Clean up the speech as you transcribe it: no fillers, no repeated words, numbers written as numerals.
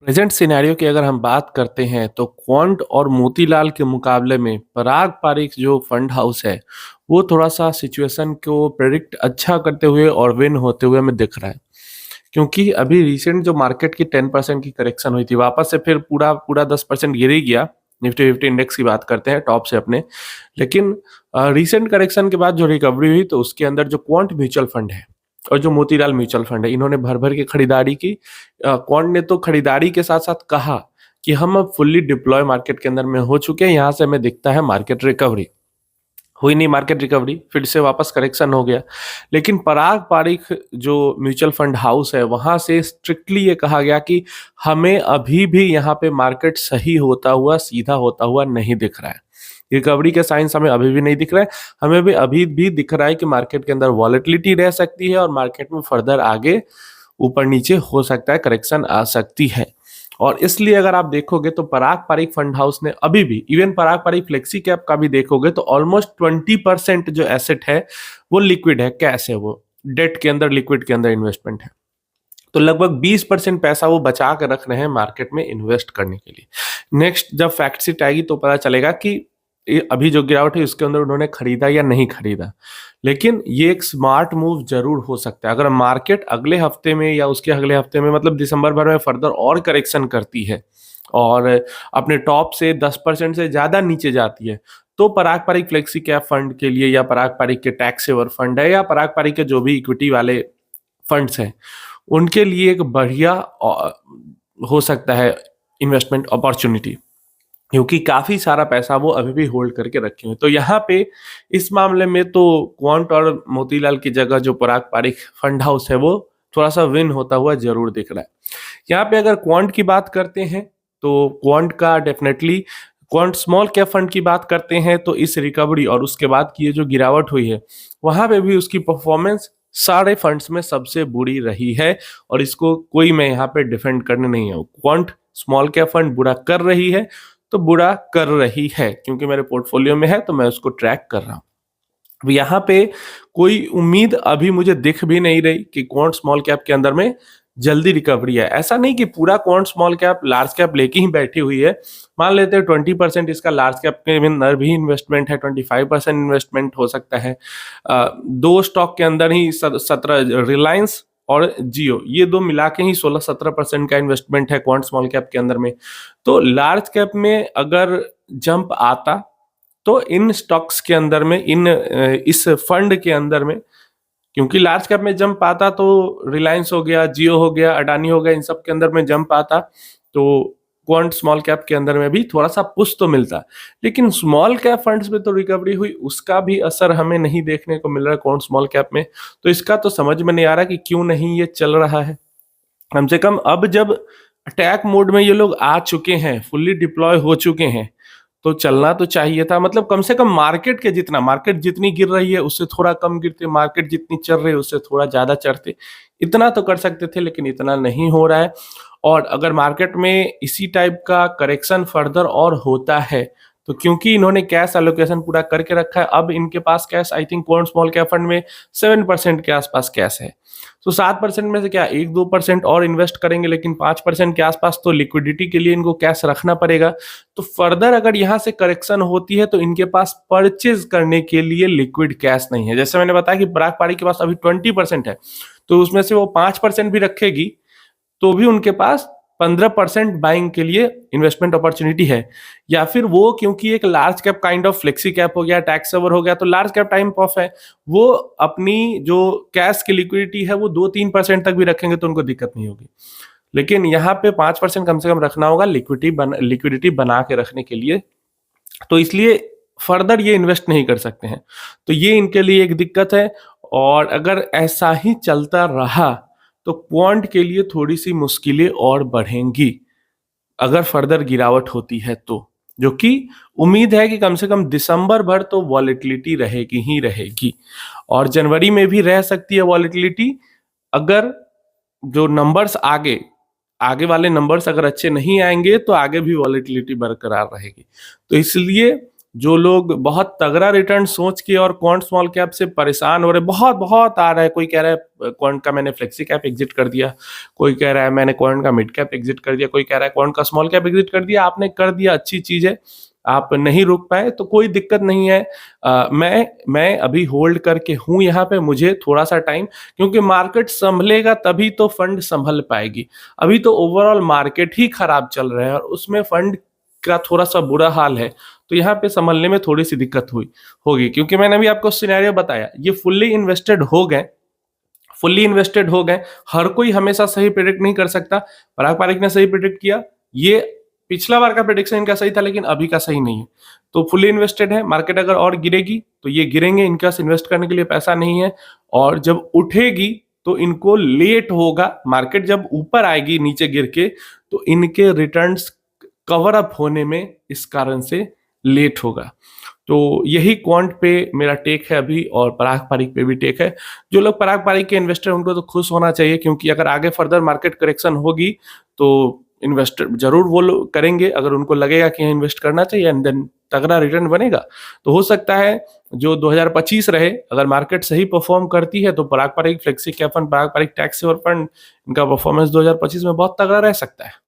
Present scenario की अगर हम बात करते हैं तो क्वांट और मोतीलाल के मुकाबले में पराग पारिक जो फंड हाउस है वो थोड़ा सा सिचुएशन को प्रेडिक्ट अच्छा करते हुए और विन होते हुए हमें दिख रहा है। क्योंकि अभी रिसेंट जो मार्केट की 10% की करेक्शन हुई थी, वापस से फिर पूरा पूरा 10% गिर ही गया। निफ्टी फिफ्टी इंडेक्स की बात करते हैं टॉप से अपने। लेकिन रिसेंट करेक्शन के बाद जो रिकवरी हुई तो उसके अंदर जो क्वांट म्यूचुअल फंड है और जो मोतीलाल म्यूचुअल फंड है, इन्होंने भर भर के खरीदारी की। क्वांट ने तो खरीदारी के साथ साथ कहा कि हम अब फुल्ली डिप्लॉय मार्केट के अंदर में हो चुके हैं, यहाँ से हमें दिखता है मार्केट रिकवरी। हुई नहीं मार्केट रिकवरी, फिर से वापस करेक्शन हो गया। लेकिन पराग पारिख जो म्यूचुअल फंड हाउस है, वहां से स्ट्रिक्टली ये कहा गया कि हमें अभी भी यहाँ पे मार्केट सही होता हुआ, सीधा होता हुआ नहीं दिख रहा है। रिकवरी के साइंस हमें अभी भी नहीं दिख रहा है। हमें भी अभी भी दिख रहा है कि मार्केट के अंदर वॉलेटिलिटी रह सकती है और मार्केट में फर्दर आगे ऊपर नीचे हो सकता है, करेक्शन आ सकती है। और इसलिए अगर आप देखोगे तो पराग पारिक फंड हाउस ने अभी भी, इवन पराग पारिक फ्लेक्सी कैप का भी देखोगे तो ऑलमोस्ट 20% जो एसेट है वो लिक्विड है, कैश है, वो डेट के अंदर, लिक्विड के अंदर इन्वेस्टमेंट है। तो लगभग 20% पैसा वो बचा कर रख रहे हैं मार्केट में इन्वेस्ट करने के लिए। नेक्स्ट जब फैक्ट शीट आएगी तो पता चलेगा कि अभी जो गिरावट है उसके अंदर उन्होंने खरीदा या नहीं खरीदा। लेकिन ये एक स्मार्ट मूव जरूर हो सकता है अगर मार्केट अगले हफ्ते में या उसके अगले हफ्ते में, मतलब दिसंबर भर में फर्दर और करेक्शन करती है और अपने टॉप से 10% से ज्यादा नीचे जाती है, तो पराग पारिक फ्लेक्सी कैप फंड के लिए या पराग पारिक के टैक्स सेवर फंड है या पराग पारिक के जो भी इक्विटी वाले फंड्स हैं, उनके लिए एक बढ़िया हो सकता है इन्वेस्टमेंट अपॉर्चुनिटी। क्योंकि काफी सारा पैसा वो अभी भी होल्ड करके रखे हुए। तो यहाँ पे इस मामले में तो क्वांट और मोतीलाल की जगह जो पराग पारिक फंड हाउस है वो थोड़ा सा विन होता हुआ जरूर दिख रहा है। यहाँ पे अगर क्वांट की बात करते हैं तो क्वांट का definitely, quant small cap fund की बात करते हैं तो इस रिकवरी और उसके बाद की ये जो गिरावट हुई है वहां पे भी उसकी परफॉर्मेंस सारे फंड्स में सबसे बुरी रही है। और इसको कोई, मैं यहाँ पे डिफेंड करने नहीं हूँ, क्वांट स्मॉल कैप फंड बुरा कर रही है तो बुरा कर रही है क्योंकि मेरे पोर्टफोलियो में है तो मैं उसको ट्रैक कर रहा हूँ। अब यहाँ पे कोई उम्मीद अभी मुझे दिख भी नहीं रही कि क्वांट स्मॉल कैप के अंदर में जल्दी रिकवरी है। ऐसा नहीं कि पूरा quant small cap large cap लेके ही बैठी हुई है। मान लेते हैं 20% इसका लार्ज कैप के अंदर भी इन्वेस्टमेंट है, 25% इन्वेस्टमेंट हो सकता है। दो स्टॉक के अंदर ही 17, रिलायंस और जियो, ये दो मिला के ही 16-17% का इन्वेस्टमेंट है क्वांट स्मॉल कैप के अंदर में। तो लार्ज कैप में अगर जंप आता तो इन स्टॉक्स के अंदर में, इस फंड के अंदर में, क्योंकि लार्ज कैप में जंप आता तो रिलायंस हो गया, जियो हो गया, अडानी हो गया, इन सब के अंदर में जंप आता तो क्वांट स्मॉल कैप के अंदर में भी थोड़ा सा पुश तो मिलता। लेकिन स्मॉल कैप फंड्स में तो रिकवरी हुई, उसका भी असर हमें नहीं देखने को मिल रहा है क्वांट स्मॉल कैप में। तो इसका तो समझ में नहीं आ रहा कि क्यों नहीं ये चल रहा है। कम से कम अब जब अटैक मोड में ये लोग आ चुके हैं, फुल्ली डिप्लॉय हो चुके हैं, तो चलना तो चाहिए था। मतलब कम से कम मार्केट के जितना, मार्केट जितनी गिर रही है उससे थोड़ा कम गिरते, मार्केट जितनी चढ़ रही है उससे थोड़ा ज्यादा चढ़ते, इतना तो कर सकते थे। लेकिन इतना नहीं हो रहा है। और अगर मार्केट में इसी टाइप का करेक्शन फर्दर और होता है तो क्योंकि इन्होंने कैश एलोकेशन पूरा करके रखा है, अब इनके पास cash, I think Quant small cap fund में 7% के आसपास कैश है। तो 7% में से क्या 1-2% और इन्वेस्ट करेंगे, लेकिन 5% के आसपास तो लिक्विडिटी के लिए इनको कैश रखना पड़ेगा। तो फर्दर अगर यहाँ से करेक्शन होती है तो इनके पास परचेज करने के लिए लिक्विड कैश नहीं है। जैसे मैंने बताया कि पराग पारिक के पास अभी 20% है, तो उसमें से वो 5% भी रखेगी तो भी उनके पास 15% बाइंग के लिए इन्वेस्टमेंट अपॉर्चुनिटी है। या फिर वो, क्योंकि एक large cap kind of flexi cap हो गया, टैक्स सेवर हो गया, तो लार्ज कैप टाइप ऑफ है, वो अपनी जो कैश की लिक्विडिटी है वो 2-3% तक भी रखेंगे तो उनको दिक्कत नहीं होगी। लेकिन यहाँ पे 5% कम से कम रखना होगा लिक्विडिटी बना के रखने के लिए। तो इसलिए फर्दर ये इन्वेस्ट नहीं कर सकते हैं। तो ये इनके लिए एक दिक्कत है। और अगर ऐसा ही चलता रहा तो क्वांट के लिए थोड़ी सी मुश्किलें और बढ़ेंगी अगर फर्दर गिरावट होती है तो, जो कि उम्मीद है कि कम से कम दिसंबर भर तो वॉलेटिलिटी रहेगी ही रहेगी। और जनवरी में भी रह सकती है वॉलेटिलिटी, अगर जो नंबर्स आगे आगे वाले नंबर्स अगर अच्छे नहीं आएंगे तो आगे भी वॉलेटिलिटी बरकरार रहेगी। तो इसलिए जो लोग बहुत तगड़ा रिटर्न सोच के और क्वांट स्मॉल कैप से परेशान हो रहे, बहुत बहुत आ रहा है। कोई कह रहा है क्वांट का मैंने फ्लेक्सी कैप एग्जिट कर दिया, कोई कह रहा है मैंने क्वांट का मिड कैप एग्जिट कर दिया, कोई कह रहा है क्वांट का स्मॉल कैप एग्जिट कर दिया। आपने कर दिया, अच्छी चीज है, आप नहीं रुक पाए तो कोई दिक्कत नहीं है। मैं अभी होल्ड करके हूं यहाँ पे, मुझे थोड़ा सा टाइम, क्योंकि मार्केट संभलेगा तभी तो फंड संभल पाएगी। अभी तो ओवरऑल मार्केट ही खराब चल रहा है और उसमें फंड का थोड़ा सा बुरा हाल है, तो यहाँ पे संभलने में थोड़ी सी दिक्कत हुई होगी। क्योंकि मैंने अभी आपको सिनेरियो बताया, ये फुल्ली इन्वेस्टेड हो गए। हर कोई हमेशा सही प्रेडिक्ट नहीं कर सकता। पराग पारिक ने सही प्रेडिक्ट किया, ये पिछला बार का प्रेडिक्शन इनका सही था लेकिन अभी का सही नहीं है, तो फुल्ली इन्वेस्टेड है। मार्केट अगर और गिरेगी तो ये गिरेंगे, इनके पास इन्वेस्ट करने के लिए पैसा नहीं है। और जब उठेगी तो इनको लेट होगा। मार्केट जब ऊपर आएगी नीचे गिर के, तो इनके रिटर्न्स कवर अप होने में इस कारण से लेट होगा। तो यही क्वांट पे मेरा टेक है अभी, और पराग पारिक पे भी टेक है। जो लोग पराग पारिक के इन्वेस्टर हैं उनको तो खुश होना चाहिए, क्योंकि अगर आगे फर्दर मार्केट करेक्शन होगी तो इन्वेस्टर जरूर वो लोग करेंगे, अगर उनको लगेगा कि इन्वेस्ट करना चाहिए एंड देन तगड़ा रिटर्न बनेगा। तो हो सकता है जो 2025 रहे, अगर मार्केट सही परफॉर्म करती है तो पराग पारिक, फ्लेक्सी कैप फंड, पराग पारिक टैक्स सेवर फंड, इनका परफॉर्मेंस 2025 में बहुत तगड़ा रह सकता है।